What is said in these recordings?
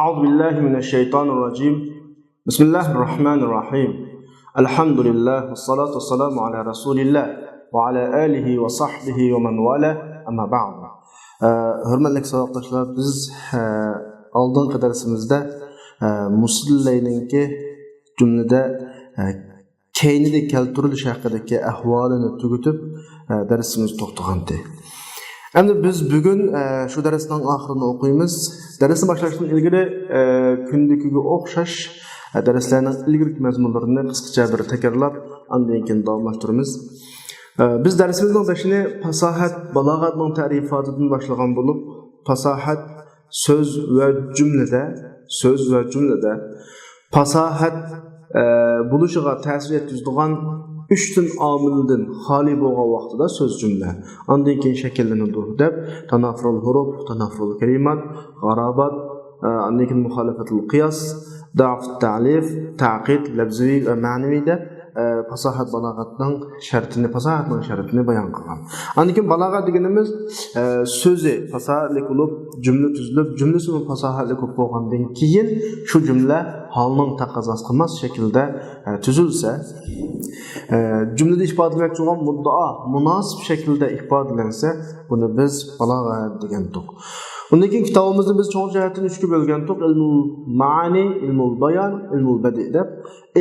أعوذ بالله من الشيطان الرجيم بسم الله الرحمن الرحيم الحمد لله والصلاة والسلام على رسول الله وعلى آله وصحبه ومن والاه أما بعد hurmatli sadoqdoshlar biz oldingi darsimizda musulmonlarning jumlada keynida keltirilish haqidagi ahvolini tugatib darsimiz to'xtagan edi. Endi biz bugun shu darsning oxirini o'qiymiz. Darsni boshlashdan ilgari kundukiga o'xshash darslarning ilgirki mazmunlarini qisqacha bir takrorlab, undan keyin davomlashtiramiz. Biz darsimizning boshini fasohat, balog'atning ta'rifotidan boshlagan bo'lib, fasohat so'z va jumlada fasohat bo'lishiga ta'sir etadigan 3 tun omildan xoli bo'lgan vaqtida so'z jumla. Undan keyin shakllanadi deb tanafrul huruf, tanafrul kalimat, g'arabat, undan keyin muxolifatul qiyos, da'f ta'lif, ta'qid, lafziy va ma'naviy deb fasohat balog'atning shartini bayon qilgan. Undan keyin balog'at deganimiz so'zi fasohatli bo'lib, jumla tuzilib, jumlasi fasohatli bo'lgandan keyin shu jumla holning taqozosi qilmas shaklda tuzilsa, jumlada ifodalanmoqchi bo'lgan muddao munosib shaklda ifodalansa, buni biz balog'at degandik. Undan keyin kitobimizni biz cho'ng jihatini 3 ga bo'lgandik: ilmul ma'ani, ilmul bayon, ilmul badi' deb.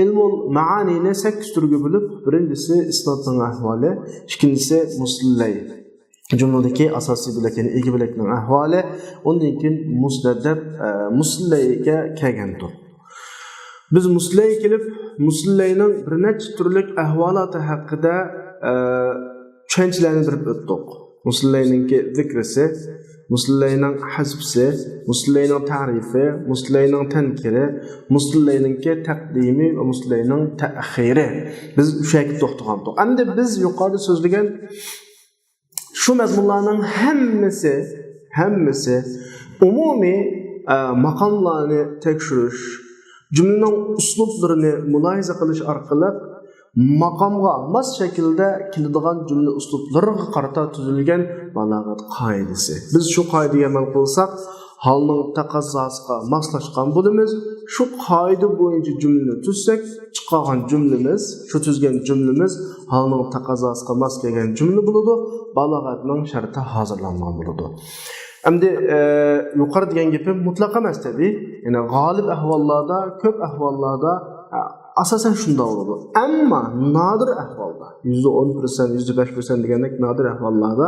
Ilmul ma'anini 8 turga bo'lib, birinchisi isnodning ahvoli, ikkinchisi musallay, jumladagi asosiy bo'lakning ega bo'lakning ahvoli, undan keyin musnad deb musallayga kelgandik. Biz muslayga kelib, musallayning bir necha turlik ahvolati haqida tushunchalarni berib o'tdik. Musallayning zikrisi, musallayning hasbisi, musallayning ta'rifi, musallayning tankiri, musallayning taqdimi va musallayning ta'khiri. Biz o'sha yerga to'xtagandik. Endi biz yuqorida so'zlagan shu mazmunlarning hammasi umumiy maqomlarni tekshirish, jumlaning uslublarini mulohaza qilish orqali maqomga mos shaklda keladigan jumla uslublariga qarata tuzilgan balog'at qoidasi. Biz shu qoidaga amal qilsak, holning taqozosiga moslashgan bo'lamiz. Shu qoida bo'yicha jumlani tuzsak, chiqqan jumlamiz, shu tuzgan jumlamiz holning taqozosiga mos kelgan jumla bo'ladi, balog'atning sharti hozirlangan bo'ladi. Endi yuqori degan gapim mutlaq emas tabii. Ya'ni g'olib ahvollarda, ko'p ahvollarda asosan shunday bo'ladi. Ammo nodir ahvolda, %10%, %5% degandek nodir ahvollarda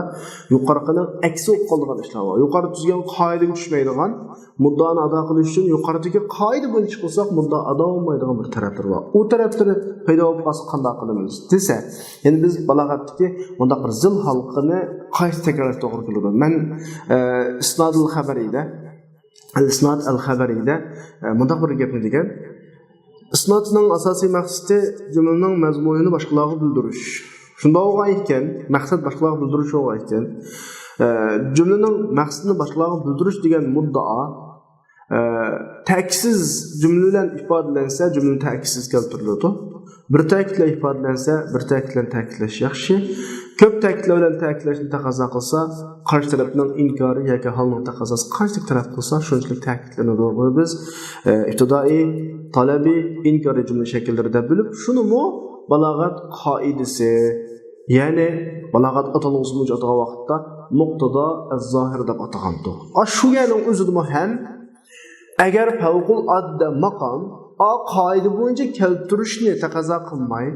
yuqoriqining aksi bo'lib qolgan ishlar bor. Yuqori tuzgan qoidaga tushmaydigan, muddoni ado qilish uchun yuqoridagi qoida bo'yicha chiqsak, muddo ado bo'lmaydigan bir taraflar bor. U taraflari paydo bo'lib qolsa qanday qilamiz desa, endi biz balog'atdagi bundaq bir zil halqini qayta takrorlashga to'g'ri keladi. Men isnod al-xabariyda bundaq bir gapni degan. Isnodning asosiy maqsadi jumlaning mazmunini boshqalarga bildirish. Shunda bo'lgan ekan, maqsad boshqalarga bildirish bo'lgan ekan, jumlaning maqsadini boshqalarga bildirish degan muddao ta'kidsiz jumla bilan ifodalansa, jumla ta'kidsiz keltiriladi. Bir ta'kidla ifodalansa, bir ta'kidlan ta'kidlash yaxshi. Ko'p ta'kidlar bilan ta'kidlashni taqozo qilsa, qarshi tarafning inkori yoki holning taqozosi qarshi taraf qilsa, shunchalik ta'kidlanadi. Biz ibtidoiy, talabiy, inkoriy jumla shakllarida bilib, shuni balog'at qoidasi, ya'ni balog'at atalg'usi atagan vaqtda nuqtada az-zohir deb atagandir. Shu yerning o'zida ham agar favqul adda maqom qoida bo'yicha keltirishni taqozo qilmay,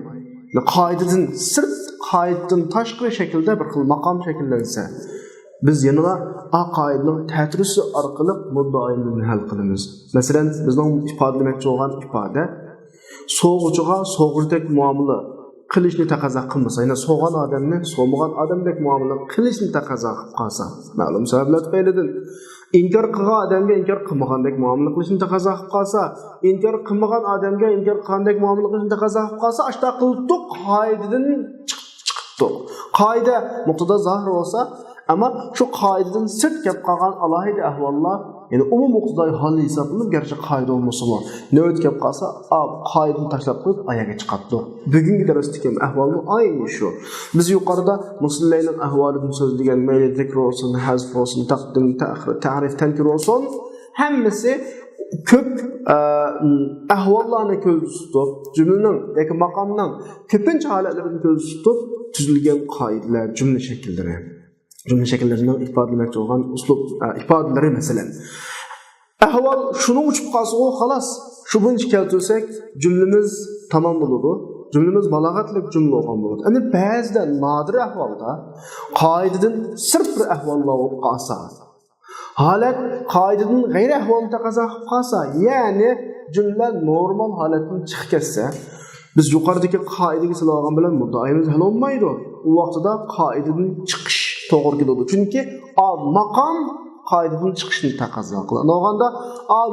qoidadan sirt, qoidadan tashqari shaklda bir xil maqom shakllansa, biz yana qoidaning ta'tirisi orqali muddaoyini hal qilamiz. Masalan, bizning ifodalamoqchi bo'lgan ifoda so'g'uchiga so'g'urdek muomala qilishni taqozo qilmasa, ya'ni so'g'an odamni so'magan odamdek muomala qilishni taqozo qilib qolsa, ma'lum sabablar tufaylidan inkor qilgan odamga inkor qilmagandek muomala qilishni taqozo qilib qolsa, inkor qilmagan odamga inkor qilgandek muomala qilishni taqozo qilib qolsa, ashta qildik qoidadan chiqdi. Qoida muqtada zohir bo'lsa, ammo shu qoidadan sirt kelib qolgan alohida ahvollar, ya'ni umum muqtadoi hol hisoblanib, garchi qoida bo'lmasa, navbat kelib qolsa, qoidani tashlab qo'yib ayaga chiqadi. Bugungi darsdagi ahvolni ayni shu. Biz yuqorida musallayning ahvolidan so'zlagan, mayli zikr bo'lsin, hazf bo'lsin, taqdim, ta'xir, ta'rif, tankir bo'lsin, hammasi köp ahvollarni ko'zda tutib, jumlaning yoki maqomning ko'pincha holatlarini ko'zda tutib tuzilgan qoidalar, jumla shakllari. Jumla shakllarining ifodalamoqchi bo'lgan uslub ifodalari masalan. Ahvol shuni uchib qolsa, xolos. Shu buncha keltirsak, jumlamiz tamom bo'ladi. Cümlemiz balağatlık cümle olgan bo'ladi. Endi ba'zida nodir ahvolda qoidadan sirt bir ahvollar bo'lib qolsa, holat qoidadan g'ayri ahvolni taqozo qilib qolsa, ya'ni jumla normal holatdan chiqib ketsa, biz yuqoridagi qoidaga solgan bilan muddaoyimiz hal bo'lmaydi. U vaqtida qoidadan chiqish to'g'ri keladi. Chunki maqom qoidadan chiqishni taqozo qiladi. O'g'anda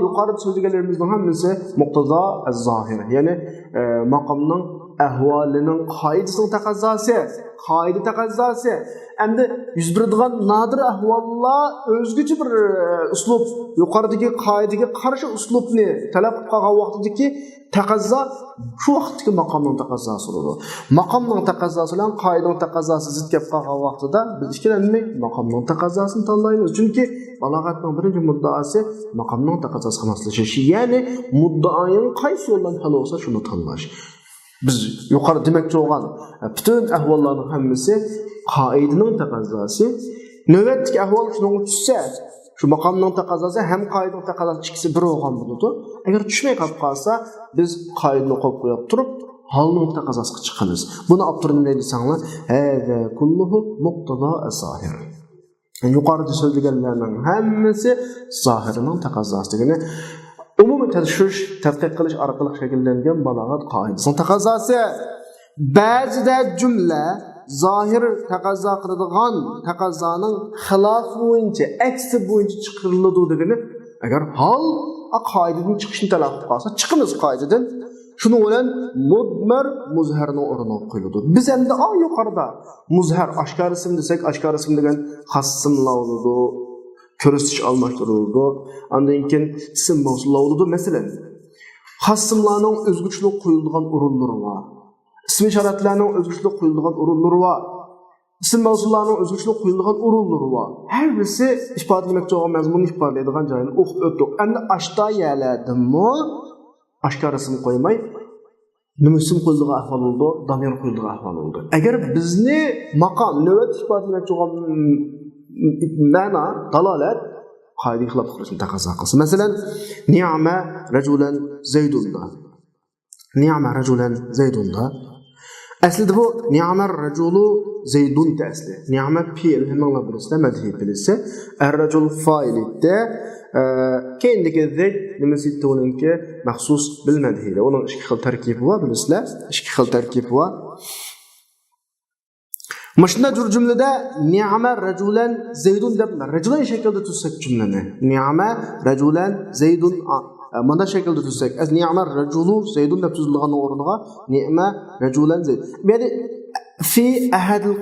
yuqorida so'zlaganlarimizning hammasi muqtazo az-zohir, ya'ni maqomning ahvolining qoidasining taqozosi, qoida taqozosi. Endi yuz beradigan nodir ahvollar o'zgacha bir uslub, yuqoridagi qoidaga qarshi uslubni talab qilgan vaqtdagi taqozo shu vaqtdagi maqomning taqozosi bo'ladi. Maqomning taqozosi bilan qoidaning taqozosi zid kelib qolgan vaqtida biz ikkilanmay maqomning taqozosini tanlaymiz. Chunki balog'atning birinchi muddaosi maqomning taqozosiga moslashishi, ya'ni muddaoning qaysi yo'ldan hal bo'lsa shuni tanlash. Biz yuqori demoqchi bo'lgan bütün ahvollarning hammasi qoidaning taqozosi. Navbatdagi ahvol shunga tushsa, shu maqomning taqozosi ham qoidaning taqozosi ikkisi bir bo'lgan bo'ladi. Agar tushmay qolib qolsa, biz qoidani qo'yib qo'yib turib, holning taqozosiga chiqamiz. Buni avtorim nima desanglar, hada kulluhu muqtada az-zohir. Yuqorida so'zlaganlarning hammasi zohirining taqozosi degani umumiy tashrish, tadqiq qilish orqali shakllangan balog'at qoidasining taqozosi. Ba'zida jumla zohir taqozo qiladigan taqozoning xilofi bo'yicha, aksi bo'yicha chiqariladi degani, agar hol qoidadan chiqishni talab qilsa, chiqimiz qoidadan. Shuning bilan mudmar muzharning o'rniga qo'yiladi. Biz endi yuqorida muzhar oshkor ism desak, oshkor ism degan xos ismlar bo'ladi. Ko'rsatish almashtirildi. Undan keyin ism mavsular bo'ladi. Masalan, xos ismlarning o'zgarishli qo'yilgan o'rinlari bor. Ism ishoratlarning o'zgarishli qo'yilgan o'rinlari bor. Ism mavsularning o'zgarishli qo'yilgan o'rinlari bor. Har birisi ifodalamoqchi bo'lgan mazmunni ifodalaydigan joyini o'qib o'tdik. Endi ashta yaladimmi oshkor ism qo'ymay nima ism qo'yilgan ahvol bo'ldi, damir qo'yilgan ahvol bo'ldi. Agar bizni maqom navbat ifodalamoqchi bo'lgan ma'no dalolat qoidaga xilof qilishni taqozo qilsa. Masalan, ni'ma rajulan zaydunda. Ni'ma rajulan zaydunda. Aslida bu ni'ma rajulu zaydun asli. Ni'ma fi'l hamma birisida madhi bilsa, ar-rajul fa'ilida kendiki zayd nimasi to'ninki maxsus bil madhida. Uning ikki xil tarkibi bor, bilasizlar? Ikki xil tarkibi bor. Mashna jumlada ni'ma rajulan zaydun deb rajulan shaklda tuzsak jumlani. Ni'ma rajulan zaydun mana shaklda tuzsak, az ni'ma rajulu zaydun deb tuzilgan o'rniga ni'ma rajulan zayd. Yani fi ahadil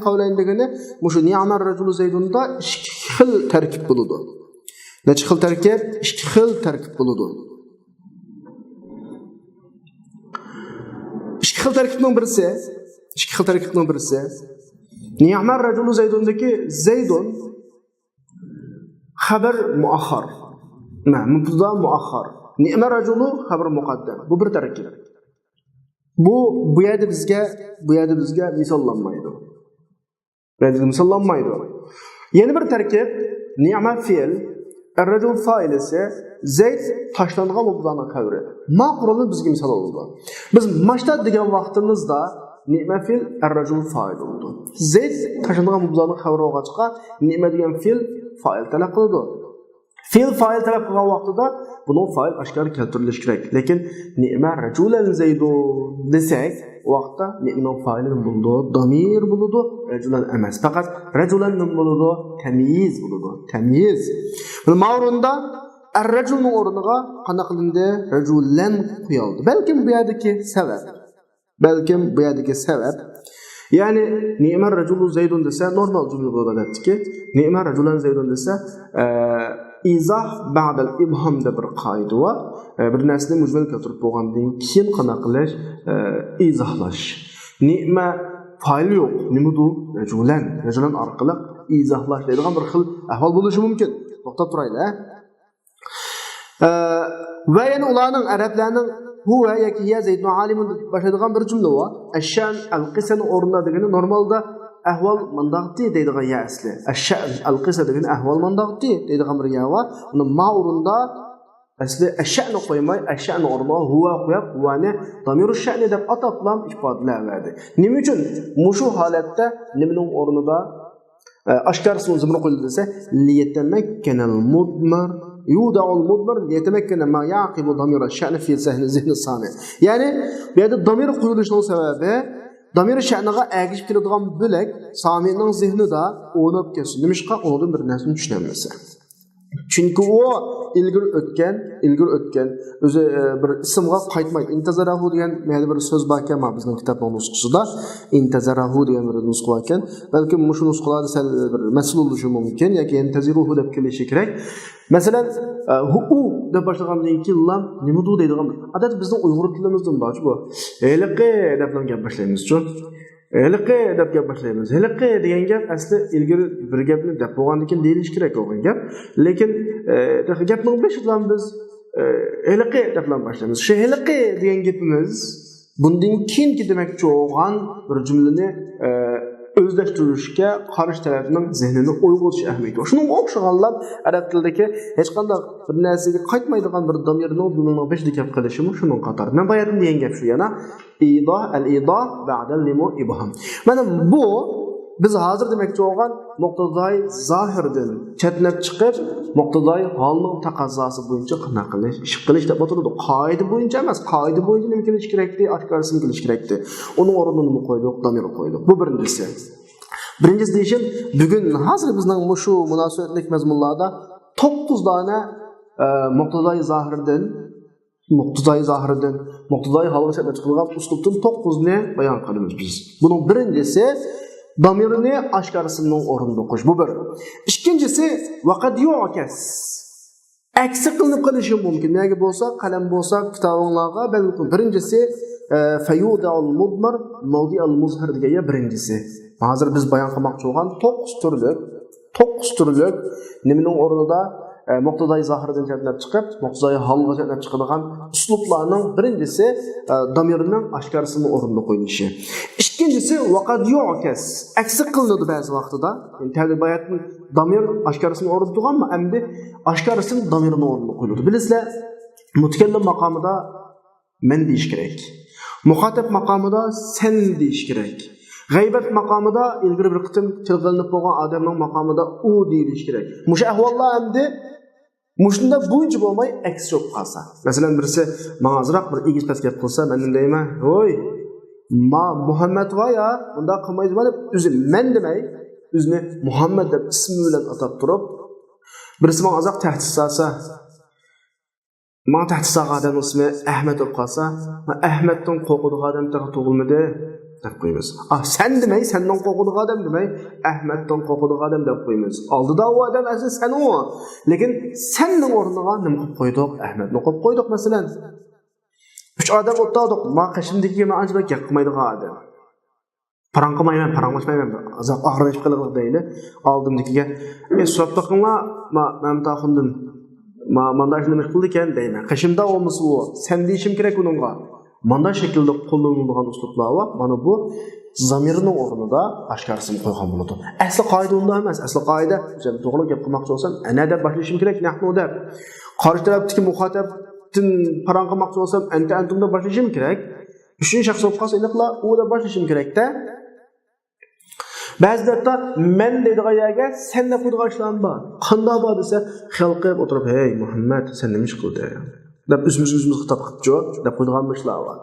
qawlayn degani mushu ni'ma rajulu zaydunda ikki xil tarkib bo'ladi. Necha xil tarkib? Ikki xil tarkib bo'ladi. Ikki xil tarkibning birisi İki xil tarkibning birisi ni'ma rajulu zaydundagi zaydun xabar muaxxar. Mubtada muaxxar. Ni'ma rajulu xabar muqaddam. Bu bir tarkib. Bu yerda bizga misollanmaydi. Yeni bir tarkib ni'ma fi'l, ar-rajul fa'il ise zayd tashlangan mubtadaning xabari. Maqrulni bizga misol oldi. Biz mashta degan vaqtimizda ni'ma fi'l ar-rajul fa'il bo'ldi. Zayd tashlangan mubtadaning xabari bo'lg'achqa ni'ma degan fi'l fa'il talab qiladi. Fi'l fa'il talab qilgan vaqtida buni fa'il oshkor keltirilishi kerak. Lekin ni'ma rajulan zaydun desak, vaqtda ni'maning fa'ili bo'ldi, damir bo'ldi, rajulan emas. Faqat rajulan bo'ldi, tamyiz bo'ldi. Tamyiz. Bu ma'runda ar-rajulning o'rniga qana qilindi? Rajulan qo'yildi. Balkim bu yerdagi sabab yani ni'ma rajulu zaydun desa normal jumla bo'ladiki, ni'ma rajulan zaydun desa izoh ba'da al-ibham da bir qoida va bir narsani mujmal keltirib bo'lgandan keyin qana qilish izohlash. Ni'ma fa'il yo'q, nima bu? Rajulan orqali izohlash deydigan bir xil ahvol bo'lishi mumkin. To'xtab turaylik. Ve yani ulanın Araplarının huve yaki ya Zeydun alimin başladığın bir cümle var. Eşşan al-qisen orunda degeni normalde ahval mandaqti deydiğin ya asli. Eşşan al-qisen degeni ahval mandaqti deydiğin bir ya var. Bunun ma orunda asli eşşanı koymay, eşşanı orma huve koyup huvani damir-u şa'ni deb ataplam ifadelerdi. Nima uchun mushu holatda nimaning o'rnida aşkarsın zımrı qo'yildi desa liyatamakkanal mudmar yuda'ul mudmar liyatamakkana ma yaqibu damir ash-sha'n fi zihni sani. Yani bu yerda damir qo'yilishining sababi damir sha'niga agishib keladigan bo'lak samining zihnida o'ynab kelsin. Nimishqa undan bir narsani tushunamasa. Çünkü o ilgir ötken o'zi bir ismga qaytmaydi. Intazarahu degan mayli bir so'z bor ekan bizning kitobning nusxasida. Intazarahu degan bir nusxa bor ekan. Balki mushu nusxalarda sal bir mas'ul bo'lishi mumkin yoki intaziruhu deb kelishi kerak. Masalan, hu deb boshlagandan keyin lam nima du deydigan. Adat bizning Uyg'ur tilimizdan bor bu. Eliqi deb gap boshlaymiz-ku. Eliqi deb gap boshlaymiz. Eliqi degan gap asli ilgari bir gapni deb bo'lgandan keyin deyilish kerak bo'lgan gap. Lekin gapning beshidan biz eliqi deb boshlaymiz. Shu eliqi degan gapimiz bundan keyingi demakchi bo'lgan bir jumlani özleştirishga qarshi tarafning zehnini uyg'otish ahamiyati bor. Shuning o'xshaganlar arab tilidagi hech qanday bir narsaga qaytmaydigan bir damirning buningning beshida gap qilishi shuning qatori. Men boyadim degan gap shu yana idah al-idah ba'da limu ibham. Mana bu biz hozir demakchi bo'lgan muqtadoi zohirdan chetnab chiqib muqtadoi holning taqozosi bo'yicha qana qilish, ish qilish deb o'tirdi. Qoida bo'yicha emas, qoida bo'yicha nima qilish kerakdi, oshkorsin qilish kerakdi. Uning o'rnini nima qo'ydik, damir qo'ydik. Bu birinchisi. Birinchisi deyishim, bugun hozir bizning shu munosabatlik mazmunlarda 9 dona muqtadoi zohirdan muqtadoi holga chetnab chiqilgan uslubdan 9 ni bayon qilamiz biz. Buning birinchisi damirini aşkarısının orunda qo'yish. Bu bir. İkincisi vaqad yu'kas. Aksi qilinib qolishi mumkin. Nega bo'lsa, qalam bo'lsa, kitoblarga balki birinchisi fayuda'ul mudmar mawdi'al muzhir degan birinchisi. Hozir biz bayon qilmoqchi bo'lgan 9 turlik nimaning o'rnida muqtadoi zohirdan chetnab chiqib, muqtadoi holga chetnab chiqadigan uslublarning birinchisi damirning aşkarısının o'rnida qo'yilishi. İkincisi vaqad yu'kas. Aksi qilinadi ba'zi vaqtida. Yani tabiatning damir aşkarısının o'rnida turganmi? Endi aşkarısının damirning o'rnida qo'yiladi. Bilasizlar, mutakallim maqomida men deyish kerak. Muxotab maqomida sen deyish kerak. G'aybat maqomida ilgari bir qitim tilg'ilinib bo'lgan odamning maqomida u deyilish kerak. Mushu ahvollar endi mushunda bo'yicha bo'lmay aks bo'lib qolsa. Masalan, birisi ma'azroq bir egiz pas gap qilsa, men deyman, "Voy, Muhammad va ya, bunda qilmaydi" deb o'zi men demay, o'zini Muhammad deb ismi bilan atab turib, birisi ma'azroq tahdid qilsa, odam ismi Ahmad bo'lib qolsa, Ahmaddan qo'rqadigan odam tug'ilmadi deb qo'yamiz. Sen demay, sendan qo'rqadigan odam demay, Ahmaddan qo'rqadigan odam deb qo'yamiz. Oldida u odam asli sen u. Lekin senning o'rniga nima qilib qo'ydik? Ahmadni qo'yib qo'ydik masalan. 3 odam o'ttirdik. Men qishimdagi men ancha gap qilmaydigan odam. Paranglashmayman. Azab og'rinish qilib deydi. Oldimdagiga, "So'rab boqinglar, men taxundim. Manda shuni qildi ekan" deyman. Qishimda olmasa u, sen deyishim kerak uningga. Manda şekilde kullanılgan uslublar var. Bana bu zamirinin o'rnida aşkarısını qo'ygan bo'ladi. Asli qoida unda emas. Asli qoida, to'g'ri gap qilmoqchi bo'lsam, ana deb boshlashim kerak, nahnu deb. Qarshi tarafdagi muxotabdan paran qilmoqchi bo'lsam, antum deb boshlashim kerak. Uchinchi shaxs bo'lib qolsa, aniqla u deb boshlashim kerak-da. Ba'zida men deydigan yerga sen deb qo'ydigan ishlar bor. Qanday bor desa, xalqqa o'tirib, "Hey Muhammad, sen nima ish qilding?" deb o'zimiz xitob qilib deb qo'ygan ishlar bor.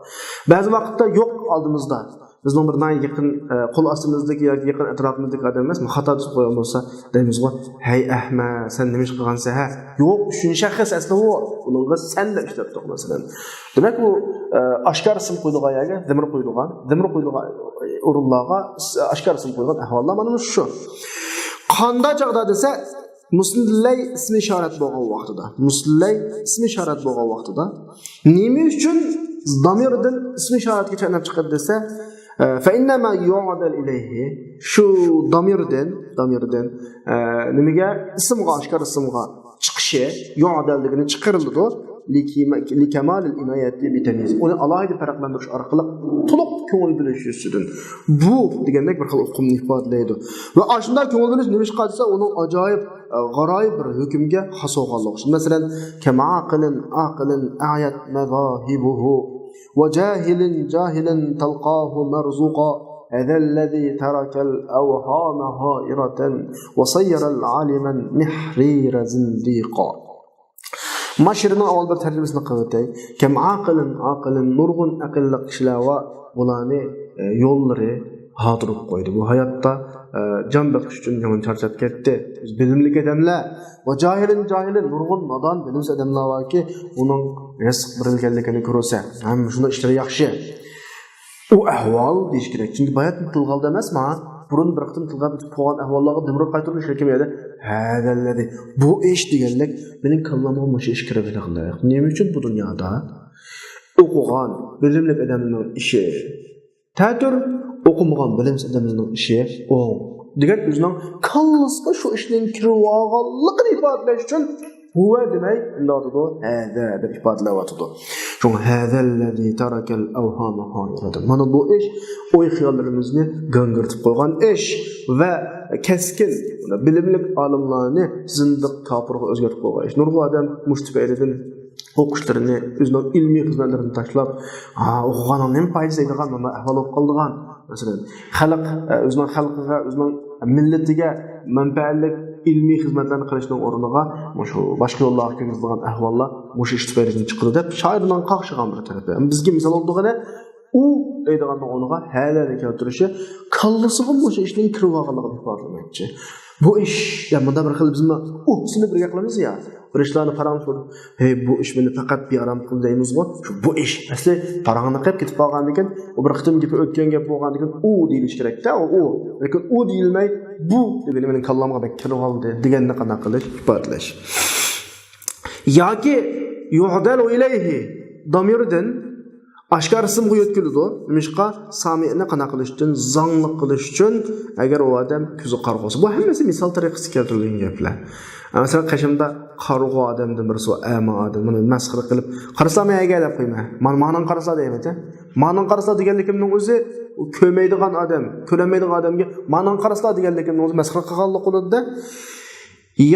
Ba'zi vaqtda yo'q oldimizda. Bizning bir yaqin qo'l ostimizdagi yoki yaqin atrofimizdagi odam emas, xato deb qo'ygan bo'lsa, deymizmi? "Hey Ahmad, sen nima ish qilgansan ha?" Yo'q, uchinchi shaxs asli u. Uningga sen deb ishlab turib masalan. Demak, bu oshkor ism qo'yilgan yerga zimir qo'yilgan o'rinlarga oshkor ism qo'yilgan ahvollar mana shu. Qanday chog'da desa, Muslillay ismi ishorat bo'lgan vaqtida, nima uchun damirdan ismi ishoratga chalab chiqadi desa, fa innama yu'adal ilayhi, shu damirdan nimaga ismga oshkor ismga chiqishi yu'dalligini chiqarildi likemalil inayati bitamiz. Uni alayda farqlantirish orqali to'liq ko'ngil bilish yuzidan bu degandek bir xil uqumni ifodalaydi. Va ashunda ko'ngil bilish nima chiqarsa, uning ajoyib g'aroyib bir hukmga xos bo'lganligi. Masalan, kamaqilin aqilin ayat mazahibuhu va jahilin jahilan talqahu marzuqa هذا الذي ترك الأوهام هائرة وصير العالما نحرير زنديقا. ماشرنا أول بترجمة قوتي كم عاقل نurgun aqlli kişiler bularni yo'llari hatırıp koydu. Bu hayatta can bakış için yaman charchat ketdi. Biz bilimli adamlar va jahilin nurgun nadan bilimsiz adamlar var ki onun rizq berilganligini ko'rsa, ham shunda ishlari yaxshi. O ahval deyish kerak. Çünkü bayat tilg'alda emasmi? Burun bir qitim tilg'ab o'tib qolgan ahvollarga dimrib qaytirish kerak emas. Hadalladi. Bu ish deganlik mening kallamga mushu ish kirib qiladi. Nima uchun bu dunyoda o'qigan bilimli odamning ishi ta'tir, o'qimagan bilimsiz odamning ishi o'ng. Degan o'zining kallasida shu ishning kirib olganligini ifodalash uchun huwa demek indatıdı, hâzâ deb ifadalayatıdı. Çünkü hâzâllezî tarakel evhâme hâiradan. Mana bu iş, oy xiyallarımızı gangırtıp koygan iş ve keskin, bilimlik alimlarını zindiq kafirga özgertip koygan iş. Nurgu adam müştübeydin o'qishlarini, o'zining ilmiy xizmatlarini tashlab, o'qiganning nima foydasi deydigan mana ahvol bo'lib qoldigan. Masalan, xalq o'zining xalqiga, o'zining millatiga manfaatli ilmiy xizmatlarni qilishning o'rniga shu boshqa yo'llarga ko'ngilgan ahvollar mush ish tufayli chiqdi deb shoirning qaqshigan bir tarafi. Bizga misol oldig'ini u deydigan o'rniga halani keltirishi kallasiga mush ishning kirib olganligini ifodalamoqchi. Bu ish, ya bunda bir xil bizmi o'qisini birga qilamiz ya. Bir ishlarni qarang qilib, hey bu ish meni faqat bir aram qil deymizmi? Shu bu ish asli parangni qilib ketib qolgandan keyin, u bir qitim gapi o'tgan gap bo'lgandan keyin u deyilish kerak-da, u. Lekin u deyilmay bu degani mening kallamga bek kirib oldi deganni qanaqa qilish ifodalash. Yoki yu'dalu ilayhi damirdan Aşkar ismga yetkildi. Nimishqa sami'ni qanaqa qilish uchun, zangli qilish uchun agar u odam ko'zi qarg'osa. Bu hammasi misol tariqasida keltirilgan gaplar. Masalan, qashimda qarg'o odamdan birisi ama odam buni masxara qilib, qarasam ayaga deb qo'yma. Ma'nodan qarasa deyapti. Ma'nodan qarasa deganligimning o'zi ko'maydigan odam, ko'ramaydigan odamga ma'nodan qarasa deganligimning o'zi masxara qilganlik bo'ladi-da.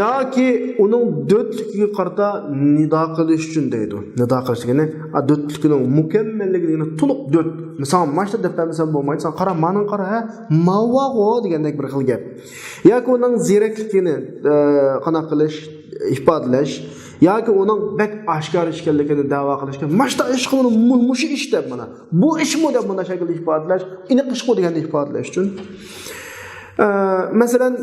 Yoki uning dötligiga qarata nido qilish uchun deydi. Nido qilish degani, dötligining mukammalligini to'liq döt. Masalan, mashta deb bilmasam bo'lmaydi. Sen qara, ma'non qara, ha, mavvo degandek bir xil gap. Yoki uning zerakligini qanaqa qilish, ifodalash, yoki uning bak oshkor ekanligini da'vo qilishga, mashta ish qilib mushi ish deb mana. Bu ishmi deb bunda shaklda ifodalash, iniq ish qil degandek ifodalash uchun. Masalan,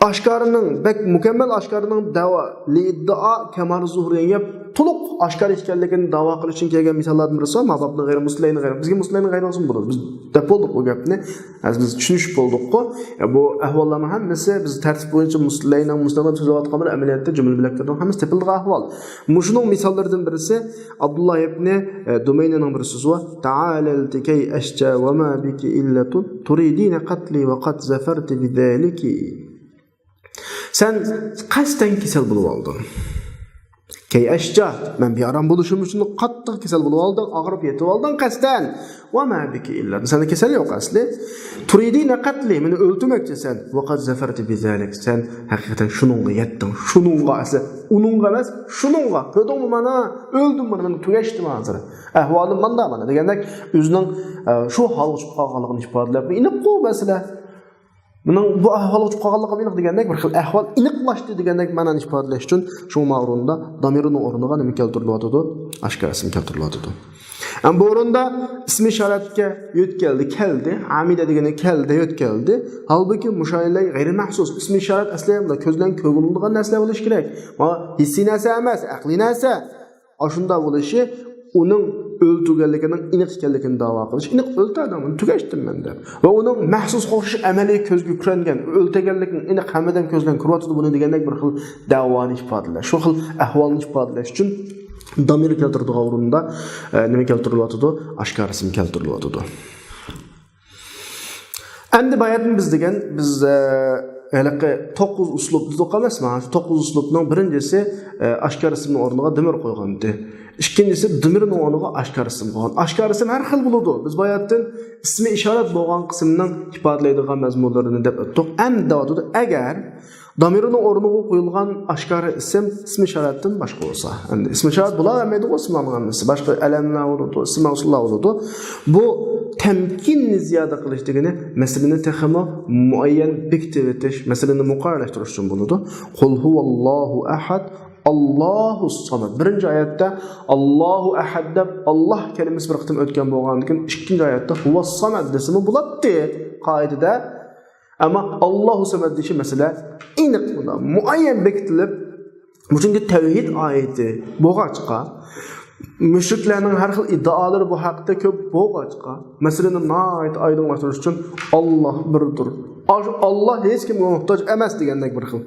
aşkarının, bek mükemmel aşkarının dava, li-iddia kemal zuhriyen to'liq aşkar ekanligini da'vo qilish uchun kelgan misollardan birisi mababni g'ayrimuslimlarni g'ayri. Bizga muslimlarning g'ayri olsin bo'ladi. Biz deb bo'ldik bu gapni. Biz tushunishib bo'ldik-ku. Bu ahvollarning hammasi biz tartib bo'yicha muslimlar so'zlayotgan amaliyotda jumla bilaklardan hammasi tepildigan ahvol. Mushuning misollaridan birisi Abdullah ibn Dumaynaning bir so'zi var. Ta'alal tikay ashja wa ma biki illatun turidina qatli wa qad zafarti bidaliki. Sen qasdan kesel bulup aldın. Key ashja, men bir aram buluşum için qattiq kesel bulup aldın, ağrıp yetip aldın qasdan. Wa ma biki illa. Sende kesel yok asli. Turidina qatli, meni öldürmekçi sen. Wa qad zafarti bizalik. Sen hakikaten şununga yettin. Şununga asli. Ununga emas, şununga. Gördün mü mana? Öldüm mana, men tugaşdim hazır. Ahvalim manda mana degandek özünün şu hal uçup qalganligini ifodalab, iniq qo mesela. Bunun bu ahval uçup qalganligi aniq degandek bir xil ahval iniqlashdi degandek ma'noni ifodalash uchun shu ma'runda damirning o'rniga nima keltirilyapti? Ashkar ism keltirilyapti. Bu o'rinda ismi ishoratga keldi, amida degani keldi, yetkeldi. Halbuki mushoyilay g'ayri mahsus ismi ishorat aslida ko'zdan ko'riladigan narsa bo'lish kerak. Va hissiy narsa emas, aqliy narsa. Ashunda bo'lishi uning o'ltirganligining iniq ekanligini da'vo qilish, iniq o'lti odamni tugashdim men deb. Va uning mahsus qo'shish amaliy ko'zga ko'ringan, o'ltirganlikning iniq hammadan ko'zdan ko'ryapti buni degandek bir xil da'voni ifodalash, shu xil ahvolni ifodalash uchun damir keltirdigan o'rinda nima keltirilyapti? Ashkar ism keltirilyapti. Endi bayatni biz degan biz Əlaqə 9 uslub bizdə qalmasmı? 9 uslubның birincisi aşkar isminin ornuğa demir qoyğandı. İkincisi dimirin ornuğa aşkar ism qoyğan. Aşkar ism hər xil buludu. Biz bayatdan ismi işaret bolğan qisminin ifadələydiğən məzmunlarını dep ötdük. Əmdə odur əgər damirin ornuğa qoyulğan aşkar ism işaretdən başqa olsa. Yəni ism işaret bula verməydi o ismlərin hamısı. Başqa ələmlər olurdu, ism mavsullar olurdu. Bu temkinni ziyoda qilishligini masalani texmo muayyan bektivetish masalani muqarrarlashtirish uchun bo'ladi. Qul huvallohu ahad Allohus samad. Birinchi oyatda Allohu ahad deb Alloh kalimasi bir qitim o'tgan bo'lgandan keyin ikkinchi oyatda huvas samad desimi bo'ladi qoidada. Ammo Allohu samad deyish masala aniq muayyan bekitilib, chunki tavhid oyati bo'lg'achqa müşriklərinin hər xil iddiaları bu haqda köp boğaçqa. Məsələni nəhayət aydınlaşdırış üçün Allah birdir. Allah heç kimə muhtac emas degandak bir xil.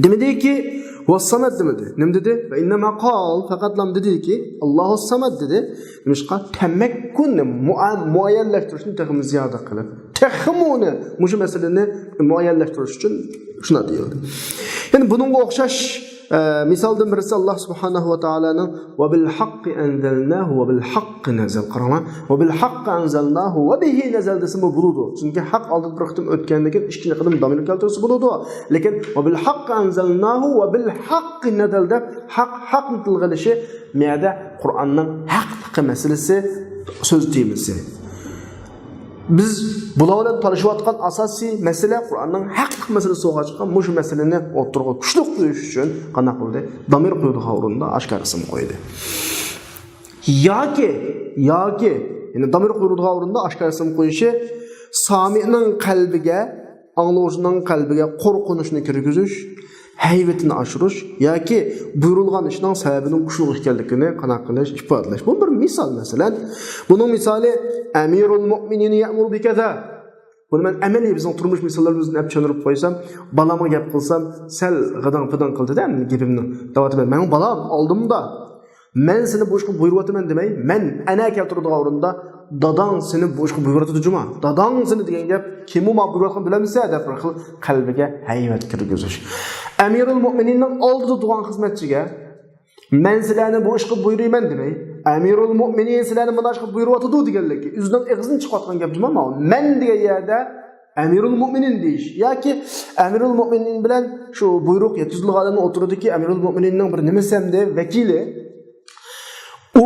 Demedi ki, "Vas-samad" demedi. Nim dedi? "Ve innema qal" faqat lam dedi ki, "Allohus-samad" dedi. Demişqa tamakkun muayyanlaşdırışni texmi ziyoda qilib. Texmuni mushu masalani muayyanlashtirish uchun shuna deyildi. Yani bununla o'xshash misaldan birisi Allah subhanahu wa ta'ala'nın ve bil haqqi enzelnahu ve bil haqqi nazal qarama ve bil haqqi enzelnahu ve bihi nazal desimi buludu. Çünkü haq aldıq bir qitim o'tgandan keyin ikkinchi qitim domir keltirisi buludu. Lekin ve bil haqqi enzelnahu ve bil haqqi nazal deb haq tilg'ilishi miyada Qur'onning haqligi masalasi so'z temisi. Biz bularla tanışıyotgan asosiy masala Qur'onning haqliq masalasi bo'lib chiqqan mushu masalani o'tirg'i kuchli qo'yish uchun qana qildi? Damir qo'ydi o'rinda oshkor ism qo'ydi. Yoki yani damir qo'ydi o'rinda oshkor ism qo'yishi sami'ning qalbiga, anglovchining qalbiga qo'rqinishni kirgizish, hayvatini oshirish yoki buyurilgan ishning sababining kuchli ekanligini qanaqa qilish ifodalash. Bu bir misol masalan. Buning misoli Amirul Mu'minin ya'muru bikaza. Bunu men amaliy bizning turmush misollarimizni olib tushuntirib qo'ysam, balama gap qilsam, sal g'adan fidan qildi-da gapimni. Davatman, "Men balam oldimda. Men seni boshqa buyuryapman" demay, men ana keltiradigan o'rinda dadang seni boshqa buyuryapti juma. Dadang seni degan gap kim u buyuryapgan bilamsa deb bir xil qalbiga hayvat kirgizish. Amirul Mu'mininning oldida turgan xizmatchiga men sizlarni boshqa buyurayman demay, Amirul Mu'minin sizlarni bunashqa buyuryapti deganligi, o'zining ig'zini chiqartgan gap juma. Men degan yerda Amirul Mu'minin deyish yoki Amirul Mu'minin bilan shu buyruq yetizilgan odamni o'tirdiki, Amirul Mu'mininning bir nimasamda vakili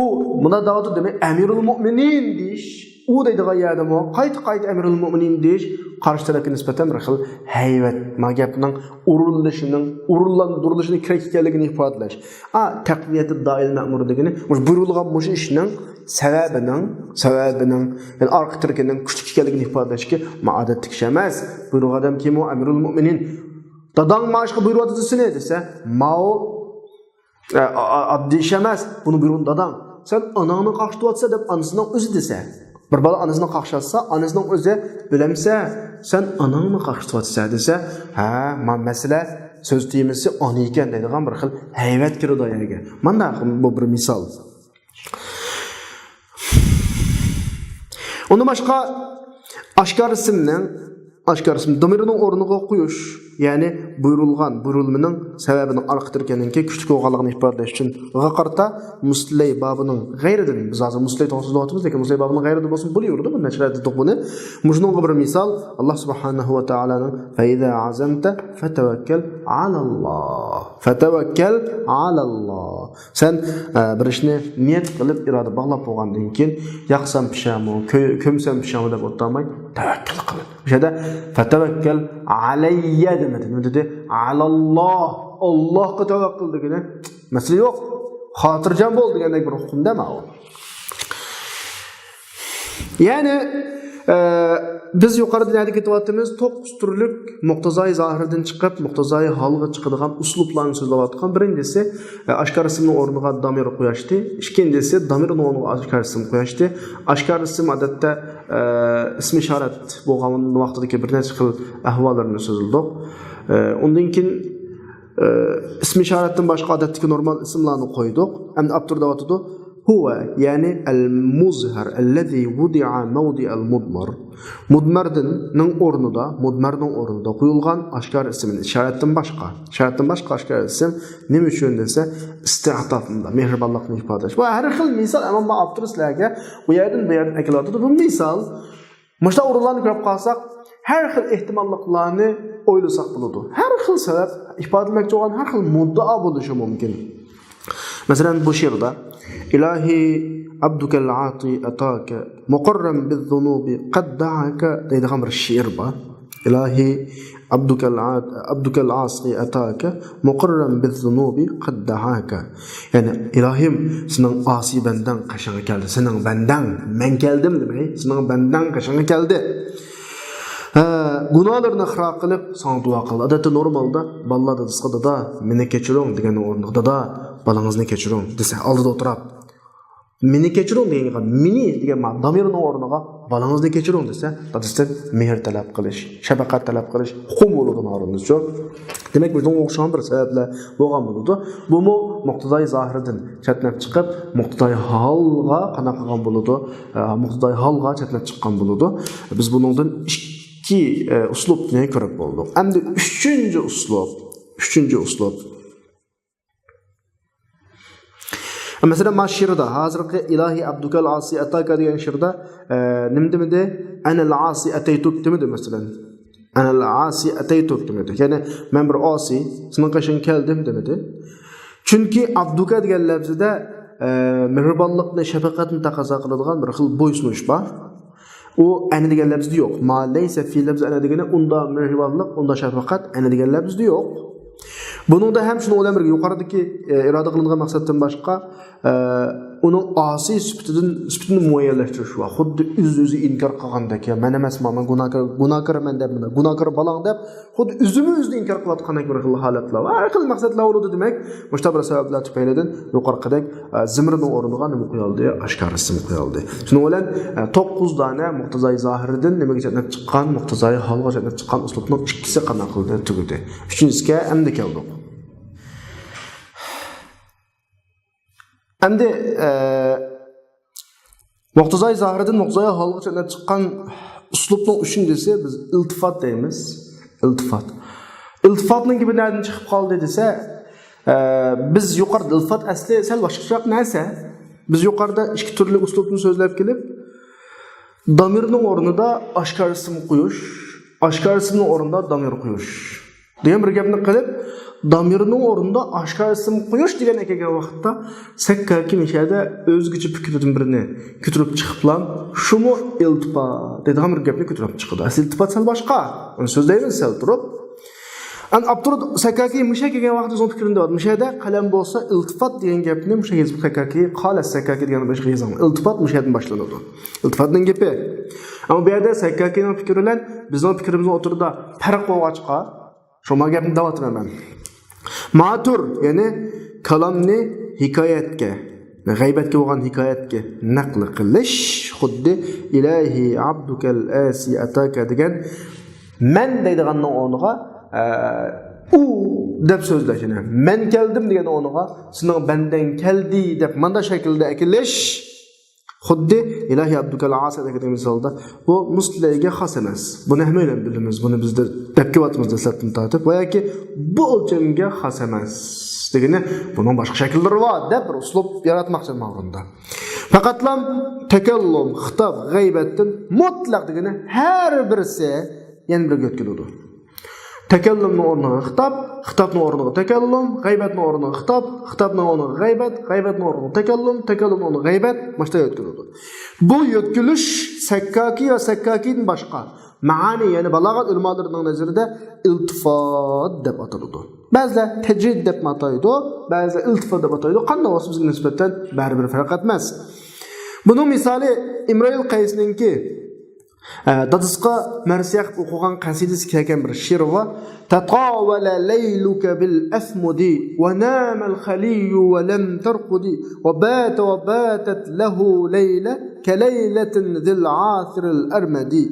u buna davlat demek Amirul Mu'minin deyish, u deydigan yerda mo qayta Amirul Mu'minin deyish qarshi tarafga nisbatan bir xil hayvat magapning urulandirilishini kerak ekanligini ifodalash. Taqviyati doil ma'mur degani buyurilgan mush ishning sababining yani orqa tirkining kuchli ekanligini ifodalashga ma'odatlik emas. Buyurgan odam kim u? Amirul Mu'minin. Dadang mashqa buyuryapti seni desa, mao addiy emas. Bunu buyurgan dadang. Sen ananı qaxtıvatsa deb anasının özü dese. Bir bala anasını qaxşatsa, anasının özü bilemse, sen ananı qaxtıvatsa dese, mesele söz temisi anı iken deydigan bir xil hayvat kirdi yerga. Mana bu bir misal. Onu başqa oshkor ism domirning o'rniga qo'yish, ya'ni buyurilmaning sababini arqtirgandan keyin kuchli bo'lganligini ifodalash uchun qarta muslay bobining g'ayridan biz hozir muslay to'g'risida so'zlayapmiz, lekin muslay bobining g'ayrida bo'lsin bo'laverdi. Bu nachrada to'g'buni. Mujnunga bir misol Alloh subhanahu va taolaning "Fa iza azamta fatawakkal alalloh." Fatawakkal alalloh. Sen bir ishni niyat qilib iroda bog'lab qo'ygandan keyin yaqsam pishami, ko'msam pishami deb o'tmay tavakkal qil. O'shada fatawakkal alayya demadi. Nima dedi? Alalloh. Allohga tavakkul degani masala yo'q. Xotirjam bo'l degandek bir hukmda ma u. Ya'ni biz yuqorida nima ketyapmiz? 9 turlik muqtazoi zohirdan chiqib, muqtazoi holga chiqadigan uslublarni so'zlayotgan. Birinchisi oshkor ismning o'rniga damir qo'yishdi. Ikkinchisi damirning o'rniga oshkor ism qo'yishdi. Oshkor ism odatda ism ishorat bo'lgan vaqtdagi bir necha xil ahvollarni so'zildik. Undan keyin ism ishoratdan boshqa odatdagi normal ismlarni qo'ydik. Endi abturda o'tdi. هو يعني المظهر الذي وضع موضع المضمر. Mudmarning o'rnida qo'yilgan oshkor ismini ishoratdan boshqa oshkor ism nima uchun desa isti'tofda mehribonlikni ifodalash. Va har xil misol ammo avtorlarga bu yerdan akilatdi. Bu misol Muşta o'rinlarni ko'rib qolsak, har xil ehtimolliklarni o'ylasak bo'ladi. Har xil sabab ifodalamoqchi bo'lgan har xil muddao bo'lishi mumkin. Masalan, bu she'rda Ilahi abdukal ati ataka muqarram biz-zunubi qad da'aka deydigan bir she'r bor. Ilahi abdukal asi ataka muqarram biz-zunubi qad da'aka. Yani ilahim sening asi bandan qashanga keldi. Sening bandan men keldim demek. Sening bandan qashanga keldi. Gunohlarni ixro qilib sana duo qildi. Odatda normalda bolalar dadisida da meni kechiring degan o'rnida da balangizni kechiring desa oldida o'tirib meni kechiring degan meni degan damirning o'rniga balangizni kechiring desa dadisdan mehr talab qilish, shafaqat talab qilish huquq bo'ladigan o'rindir. Demak, bizning o'xshagan bir sabablar bo'lgan bo'ladi. Bu muqtadoi zohiridan chatnab chiqib, muqtadoi holga qanaqa qilgan bo'ladi, muqtadoi holga chatnab chiqqan bo'ladi. Biz buningdan ikki uslubni ko'rib bo'ldik. Endi uchinchi uslub. Mesela maşirda hazırki ilahi abdukal asi ataka degan şirda nimdimidi anal asi ataytuk demidi mesela. Anal asi ataytuk demidi. Yani men bir asi senin qachon keldim demidi. Chunki abduka degan lafzida mehribonlikni, shafaqatni taqozo qiladigan bir xil bo'ysunish bor. O ana degan lafzda yo'q. Ma laysa fi lafz ana degani unda mehribonlik, unda shafaqat ana degan lafzda yo'q. Bunun da hem şunu olan bir yukarıdaki irade kılınan maksattan başka onun asi sübtini muayyenleştiriş var. Xuddi üzü inkar qilgandaki, men emasman, men gunohkor men deb, gunohkor balang deb, xuddi o'zini inkar qilayotgan bir xil holatlar va har xil maqsadlar bo'ladi demak. Mushta bir sabablar tufaylidan yuqorqidek zimrining o'rniga nima qo'yildi? Oshkor ism qo'yildi. Shuning bilan 9 dona muqtazoi zohiridan nimaga chatnab chiqqan, muqtazoi holga chatnab chiqqan uslubning ikkisi qanday qildi tugadi. Uchinchisiga endi keldik. Endi muqtazoi zohiridan muqtazoi holga chatnab chiqqan uslubning uchinchisi biz iltifot deymiz. Iltifatning gibi nereden chiqib qoldi desa, biz yuqorida iltifot asli sal boshqaroq narsa. Biz yuqorida ikki turli uslubni so'zlab kelib, damirning o'rnida oshkor ism qo'yish, oshkor ismning o'rnida damir qo'yish degan bir gapni qilib, damirning o'rnida oshkor ism qo'yish degan ekan vaqtda Sakkaki mishada o'zgacha fikrdan birini ko'tarib chiqiblar. Shumi iltifot degan bir gapni ko'tarib chiqdi. Asl iltifot sal boshqa. Uni so'zlaymiz sal turib. An Abdurud Sakkaki misha kelgan vaqtda o'z fikrinda bor. Mishada qalam bo'lsa iltifot degan gapni misha yozib Sakkaki, qala Sakkaki degan boshqa yozam. Iltifot mishadan boshlanadi. Iltifotning gapi. Ammo bu yerda Sakkakining fikri bilan bizning fikrimizning o'tirida farq bo'lg'achqa, shoma gapni davom etiraman. Matur yani kalamni hikoyatga, g'aybatga bo'lgan hikoyatga naql qilish, xuddi ilahi abdukal asi ataka degan men deydiganning o'rniga u deb so'zlashini, men keldim degan o'rniga sening bandan keldi deb mana shaklda akilish, xuddi ilahi abdukal asi degan misolda bu muslilarga xos emas. Buni hamma bilamiz. Buni bizda debkivatimiz desatdan tortib, yoki bu o'lchamga xos emas degani bunun boshqa shakllari bor deb bir uslub yaratmoqchi ma'noda. Faqatlam takallum, xitob, g'aybatdan mutlaq degani har birisi yana bir o'tkiladi. Takallumning o'rniga xitob, xitobning o'rniga takallum, g'aybatning o'rniga xitob, xitobning o'rniga g'aybat, g'aybatning o'rniga takallum, takallumning o'rniga g'aybat, mashta o'tkiladi. Bu o'tkilish Sakkaki va Sakkakidan boshqa ma'ani, ya'ni balog'at ulamolarining nazarida iltifot deb ataladi. Ba'zilar tajrid deb ataydi, ba'zilar iltifot deb ataydi. Qanday bo'lsa bizga nisbatan baribir farq etmas. Buning misoli Imroil Qaysninki dadisqa marsiyaq o'qigan qasidasi kelgan bir she'r va tatawala layluka bil asmudi wa nama al khaliy wa lam tarqudi wa batat lahu layla ka laylatin dhil athir al armadi